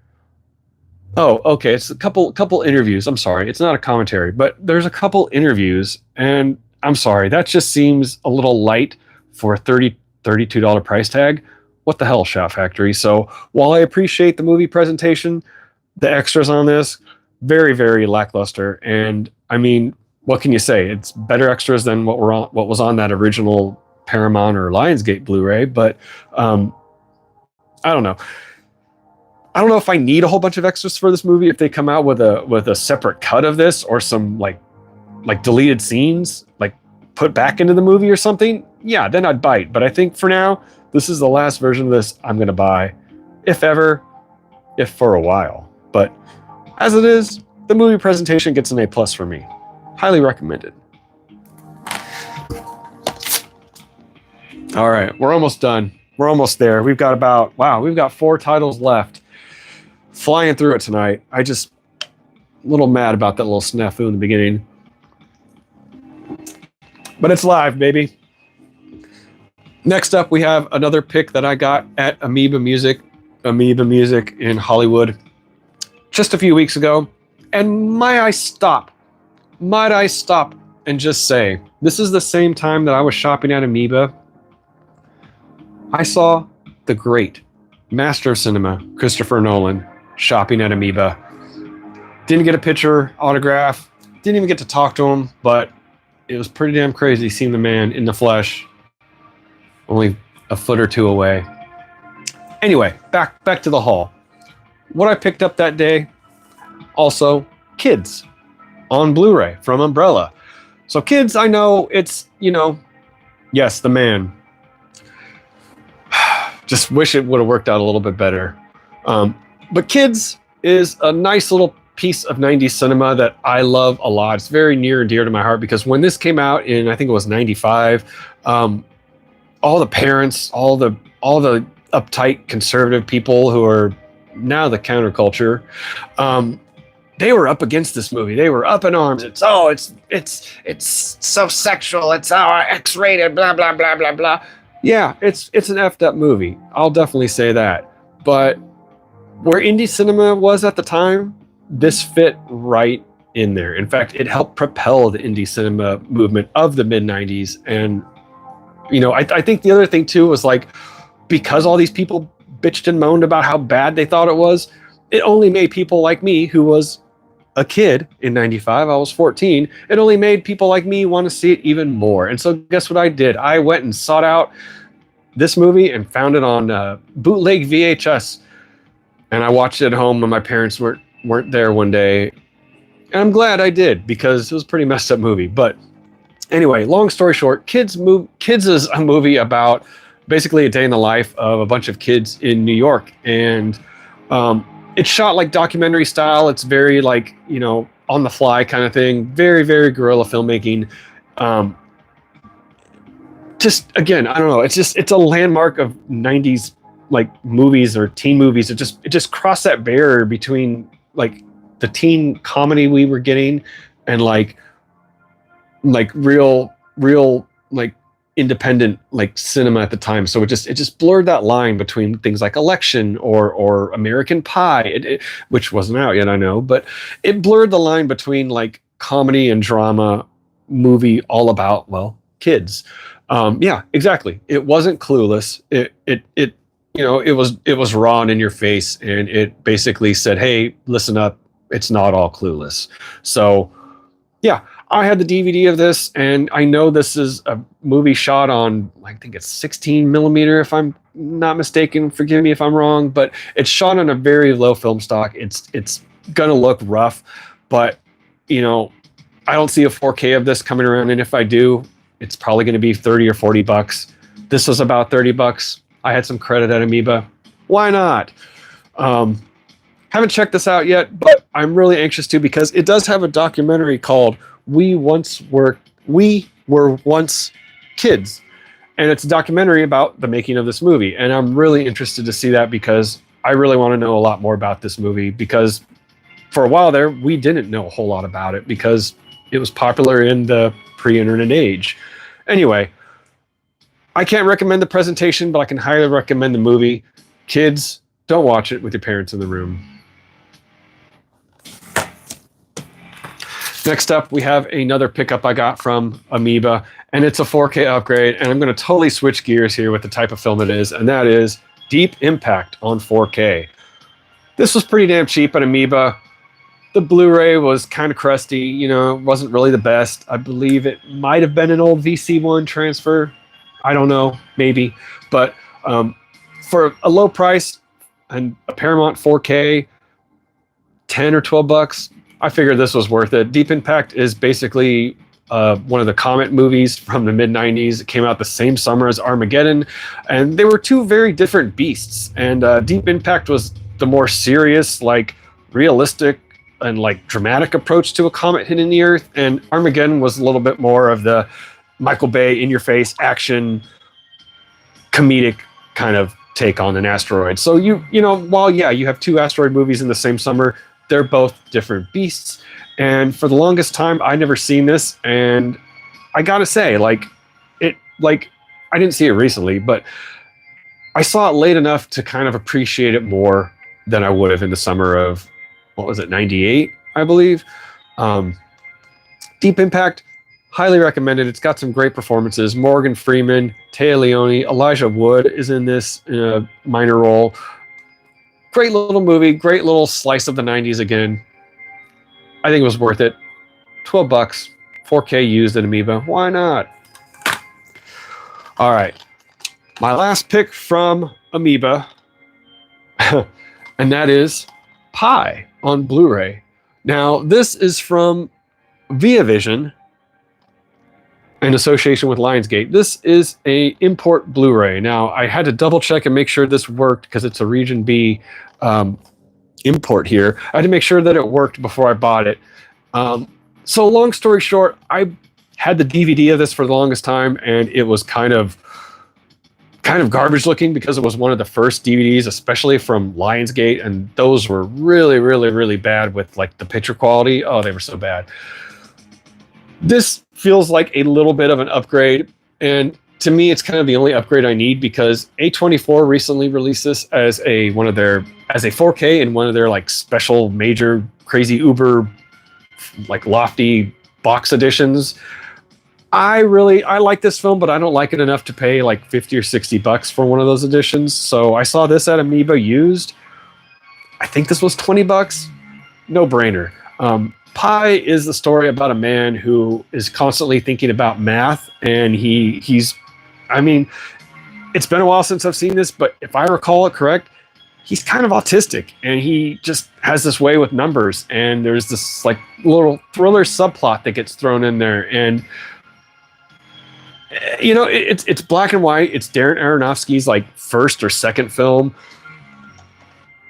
Oh, okay. It's a couple interviews. I'm sorry. It's not a commentary, but there's a couple interviews, and I'm sorry. That just seems a little light for a $32 price tag. What the hell, Shout Factory? So while I appreciate the movie presentation, the extras on this, very, very lackluster. And I mean, what can you say? It's better extras than what was on that original Paramount or Lionsgate Blu-ray, but um, I don't know. I don't know if I need a whole bunch of extras for this movie. If they come out with a separate cut of this or some like deleted scenes, like put back into the movie or something, yeah, then I'd bite. But I think for now, this is the last version of this I'm gonna buy, if ever, if for a while. But as it is, the movie presentation gets an A+ for me. Highly recommended. All right, we're almost done. We're almost there. We've got 4 titles left. Flying through it tonight. I just a little mad about that little snafu in the beginning. But it's live, baby. Next up, we have another pick that I got at Amoeba Music in Hollywood just a few weeks ago. And might I stop and just say, this is the same time that I was shopping at Amoeba. I saw the great master of cinema, Christopher Nolan, shopping at Amoeba. Didn't get a picture, autograph, didn't even get to talk to him, but it was pretty damn crazy seeing the man in the flesh, only a foot or two away. Anyway, back to the haul. What I picked up that day, also Kids on Blu-ray from Umbrella. So Kids, I know it's, yes, the man. Just wish it would have worked out a little bit better. But Kids is a nice little piece of 90s cinema that I love a lot. It's very near and dear to my heart because when this came out in, I think it was 95, all the parents, all the uptight conservative people who are now the counterculture, they were up against this movie. They were up in arms. It's so sexual. It's X-rated, blah, blah, blah, blah, blah. Yeah, it's an effed up movie. I'll definitely say that. But where indie cinema was at the time, this fit right in there. In fact, it helped propel the indie cinema movement of the mid-90s. And, I think the other thing too was like, because all these people bitched and moaned about how bad they thought it was, it only made people like me, who was a kid in 95, I was 14, it only made people like me want to see it even more. And so guess what I did? I went and sought out this movie and found it on bootleg VHS. And I watched it at home when my parents weren't there one day. And I'm glad I did, because it was a pretty messed up movie. But anyway, long story short, Kids is a movie about basically a day in the life of a bunch of kids in New York. And it's shot like documentary style. It's very like, on the fly kind of thing. Very, very guerrilla filmmaking. Just, again, I don't know. It's a landmark of 90s like movies or teen movies. It just crossed that barrier between like the teen comedy we were getting and like real like independent like cinema at the time. So it just blurred that line between things like Election or American Pie, which wasn't out yet, I know, but it blurred the line between like comedy and drama movie all about, well, kids. Yeah, exactly. It wasn't Clueless. It was raw and in your face, and it basically said, hey, listen up, it's not all Clueless. So yeah, I had the DVD of this, and I know this is a movie shot on, I think it's 16 millimeter, if I'm not mistaken. Forgive me if I'm wrong, but it's shot on a very low film stock. It's gonna look rough, but I don't see a 4K of this coming around, and if I do, it's probably going to be 30 or 40 bucks. This was about 30 bucks. I had some credit at Amoeba. Why not? Haven't checked this out yet, but I'm really anxious to, because it does have a documentary called We Were Once Kids. And it's a documentary about the making of this movie. And I'm really interested to see that, because I really want to know a lot more about this movie, because for a while there, we didn't know a whole lot about it because it was popular in the pre-internet age. Anyway, I can't recommend the presentation, but I can highly recommend the movie. Kids, don't watch it with your parents in the room. Next up, we have another pickup I got from Amoeba, and it's a 4K upgrade, and I'm going to totally switch gears here with the type of film it is, and that is Deep Impact on 4K. This was pretty damn cheap at Amoeba. The Blu-ray was kind of crusty, you know, wasn't really the best. I believe it might have been an old VC1 transfer. I don't know, maybe. But for a low price and a Paramount 4K, 10 or 12 bucks, I figured this was worth it. Deep Impact is basically one of the Comet movies from the mid-90s. It came out the same summer as Armageddon, and they were two very different beasts. And Deep Impact was the more serious, like realistic and like dramatic approach to a comet hitting the Earth, and Armageddon was a little bit more of the Michael Bay in-your-face action, comedic kind of take on an asteroid. So you know, while you have two asteroid movies in the same summer, they're both different beasts. And for the longest time, I never seen this, and I gotta say, I didn't see it recently, but I saw it late enough to kind of appreciate it more than I would have in the summer of, what was it, 98, I believe. Deep Impact, highly recommended. It's got some great performances. Morgan Freeman, Téa Leoni, Elijah Wood is in this in a minor role. Great little movie, great little slice of the 90s again. I think it was worth it. 12 bucks, 4K used at Amoeba. Why not? All right. My last pick from Amoeba, and that is Pi on Blu-ray. Now, this is from ViaVision in association with Lionsgate. This is a import Blu-ray. Now, I had to double check and make sure this worked because it's a Region B import here. I had to make sure that it worked before I bought it. So long story short, I had the DVD of this for the longest time, and it was kind of garbage looking because it was one of the first DVDs, especially from Lionsgate, and those were really, really, really bad with like the picture quality. Oh, they were so bad. This feels like a little bit of an upgrade, and to me, it's kind of the only upgrade I need because A24 recently released this as a 4K in one of their like special major crazy uber like lofty box editions. I like this film, but I don't like it enough to pay like 50 or 60 bucks for one of those editions. So I saw this at Amoeba used. I think this was 20 bucks. No brainer. Pi is the story about a man who is constantly thinking about math, and he's it's been a while since I've seen this, but if I recall it correct, he's kind of autistic, and he just has this way with numbers, and there's this like little thriller subplot that gets thrown in there, and you know, it's black and white. It's Darren Aronofsky's like first or second film.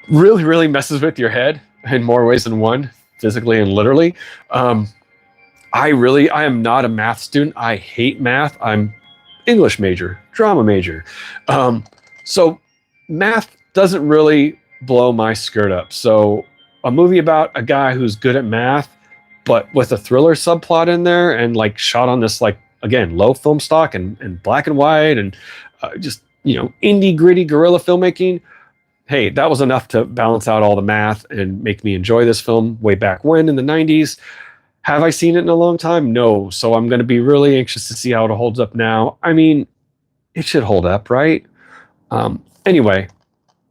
Really, really messes with your head in more ways than one, physically and literally. I am not a math student. I hate math. I'm English major, drama major. So math doesn't really blow my skirt up. So a movie about a guy who's good at math, but with a thriller subplot in there and like shot on this like, again, low film stock and black and white and just, you know, indie gritty guerrilla filmmaking. Hey, that was enough to balance out all the math and make me enjoy this film way back when in the 90s. Have I seen it in a long time? No. So I'm going to be really anxious to see how it holds up now. I mean, it should hold up, right? Anyway,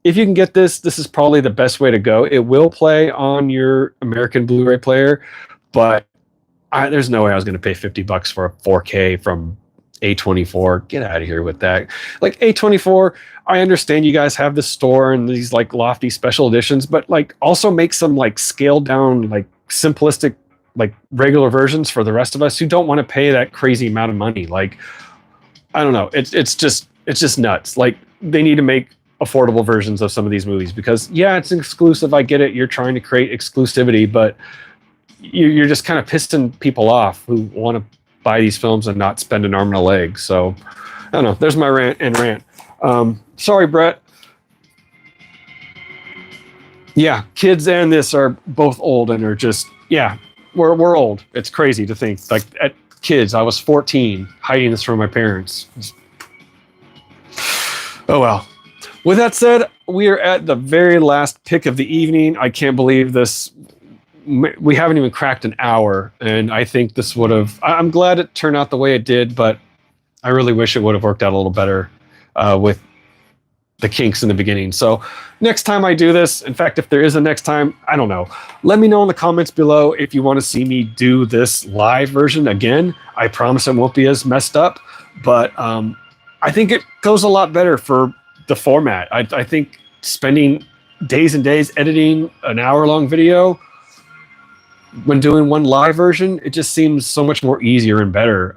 if you can get this, this is probably the best way to go. It will play on your American Blu-ray player, but there's no way I was going to pay 50 bucks for a 4K from A24. Get out of here with that. Like A24, I understand you guys have this store and these like lofty special editions, but like also make some like scaled down, like simplistic, like regular versions for the rest of us who don't want to pay that crazy amount of money. Like, I don't know. It's just nuts. Like they need to make affordable versions of some of these movies because yeah, it's exclusive. I get it. You're trying to create exclusivity, but you're just kind of pissing people off who want to buy these films and not spend an arm and a leg. So I don't know. There's my rant. Sorry, Brett. Yeah, kids and this are both old and are just, yeah, we're old. It's crazy to think like at kids, I was 14 hiding this from my parents. Oh, well. With that said, we are at the very last pick of the evening. I can't believe this we haven't even cracked an hour, and I think this would have. I'm glad it turned out the way it did, but I really wish it would have worked out a little better with the kinks in the beginning. So next time I do this, in fact, if there is a next time, I don't know. Let me know in the comments below if you want to see me do this live version again. I promise it won't be as messed up, but I think it goes a lot better for the format. I think spending days and days editing an hour-long video when doing one live version, it just seems so much more easier and better.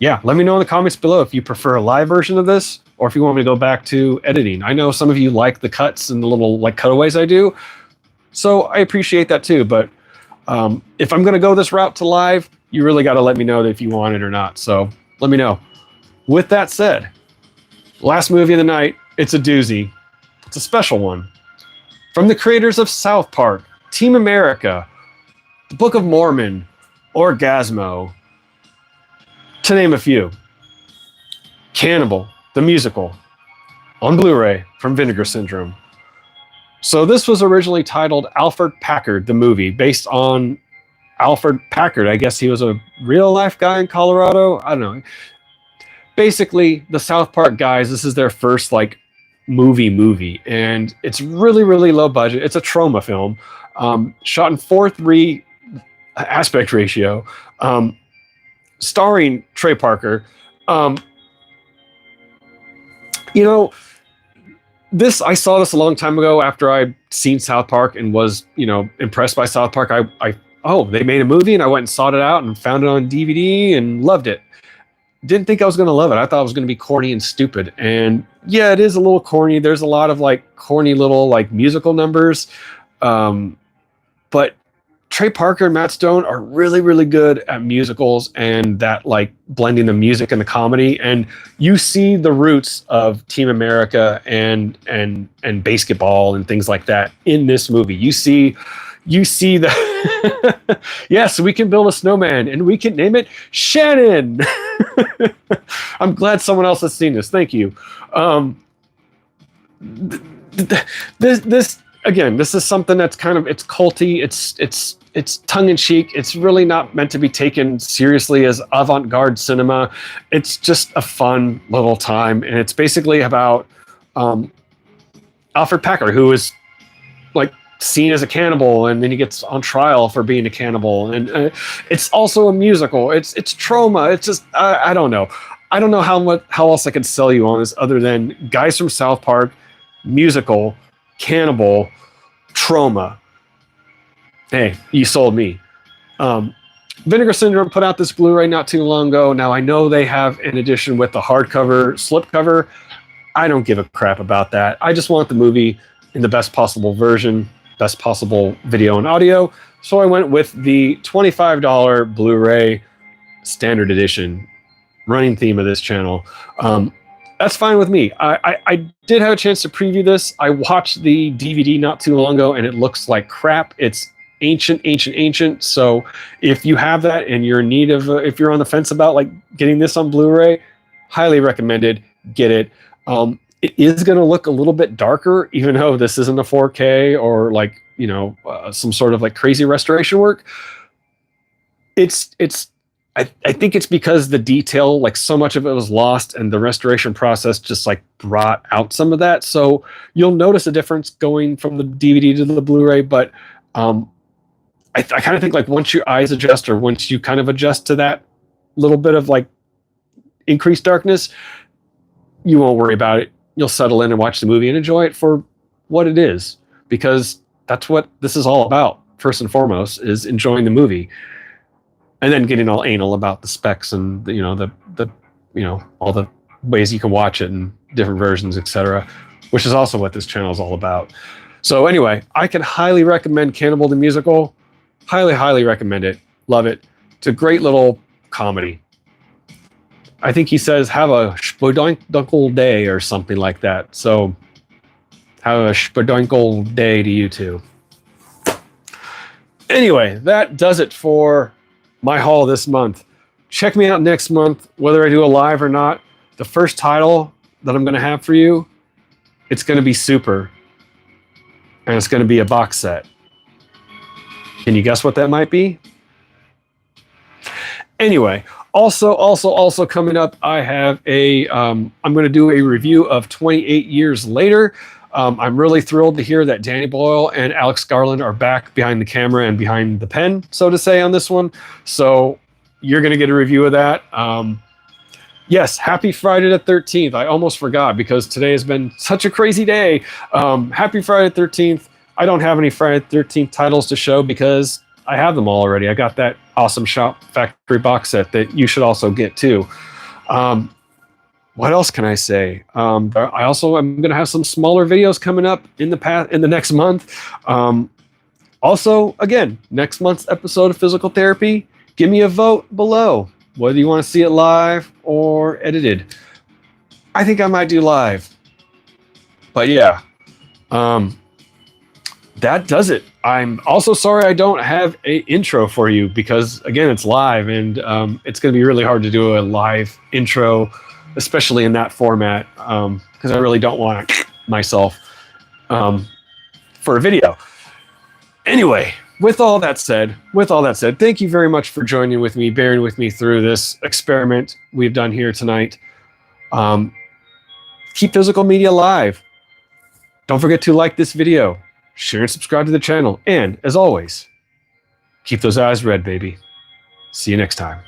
Yeah, let me know in the comments below if you prefer a live version of this or if you want me to go back to editing. I know some of you like the cuts and the little like cutaways I do, so I appreciate that too. But if I'm going to go this route to live, you really got to let me know if you want it or not. So let me know. With that said, last movie of the night, it's a doozy. It's a special one. From the creators of South Park, Team America, The Book of Mormon, Orgasmo, to name a few. Cannibal The Musical on Blu-ray from Vinegar Syndrome. So this was originally titled Alfred Packard, the movie, based on Alfred Packard. I guess he was a real-life guy in Colorado. I don't know. Basically, the South Park guys, this is their first like movie, and it's really, really low budget. It's a trauma film, shot in 4:3 aspect ratio. Starring Trey Parker. You know, I saw this a long time ago after I'd seen South Park and was, impressed by South Park. Oh, they made a movie, and I went and sought it out and found it on DVD and loved it. Didn't think I was going to love it. I thought it was going to be corny and stupid. And yeah, it is a little corny. There's a lot of like corny little like musical numbers. But Trey Parker and Matt Stone are really, really good at musicals and that like blending the music and the comedy. And you see the roots of Team America and basketball and things like that in this movie. You see the yes, we can build a snowman and we can name it Shannon. I'm glad someone else has seen this. Thank you. This again, this is something that's kind of, it's culty, it's tongue-in-cheek. It's really not meant to be taken seriously as avant-garde cinema. It's just a fun little time, and it's basically about Alfred Packard, who is like seen as a cannibal, and then he gets on trial for being a cannibal. And it's also a musical. It's trauma. It's just I don't know. I don't know how else I could sell you on this other than guys from South Park, musical, cannibal, trauma. Hey, you sold me. Vinegar Syndrome put out this Blu-ray not too long ago. Now, I know they have an edition with the hardcover slipcover. I don't give a crap about that. I just want the movie in the best possible version, best possible video and audio. So I went with the $25 Blu-ray standard edition, running theme of this channel. That's fine with me. I did have a chance to preview this. I watched the DVD not too long ago, and it looks like crap. It's ancient. So if you have that and you're in need of, if you're on the fence about like getting this on Blu-ray, highly recommended. Get it. It is going to look a little bit darker, even though this isn't a 4K or like, some sort of like crazy restoration work. I think it's because the detail, like so much of it was lost, and the restoration process just like brought out some of that. So you'll notice a difference going from the DVD to the Blu-ray, but I kind of think like once your eyes adjust, or once you kind of adjust to that little bit of like increased darkness, you won't worry about it. You'll settle in and watch the movie and enjoy it for what it is, because that's what this is all about. First and foremost is enjoying the movie, and then getting all anal about the specs and all the ways you can watch it and different versions, etc., which is also what this channel is all about. So anyway, I can highly recommend Cannibal the Musical. Highly recommend it. Love it. It's a great little comedy. I think he says, have a spadoinkle day or something like that. So have a spadoinkle day to you too. Anyway, that does it for my haul this month. Check me out next month, whether I do a live or not. The first title that I'm going to have for you, it's going to be super. And it's going to be a box set. Can you guess what that might be? Anyway, also coming up, I have I'm going to do a review of 28 Years Later. I'm really thrilled to hear that Danny Boyle and Alex Garland are back behind the camera and behind the pen, so to say, on this one. So you're going to get a review of that. Yes, happy Friday the 13th. I almost forgot because today has been such a crazy day. Happy Friday the 13th. I don't have any Friday the 13th titles to show because I have them all already. I got that awesome Shop Factory box set that you should also get too. What else can I say? I also am going to have some smaller videos coming up in the next month. Also, again, next month's episode of Physical Therapy, give me a vote below whether you want to see it live or edited. I think I might do live. But yeah, that does it. I'm also sorry I don't have an intro for you because, again, it's live and it's going to be really hard to do a live intro, especially in that format, because I really don't want myself for a video. Anyway, with all that said, thank you very much for joining with me, bearing with me through this experiment we've done here tonight. Keep physical media alive. Don't forget to like this video, share and subscribe to the channel, and as always, keep those eyes red, baby. See you next time.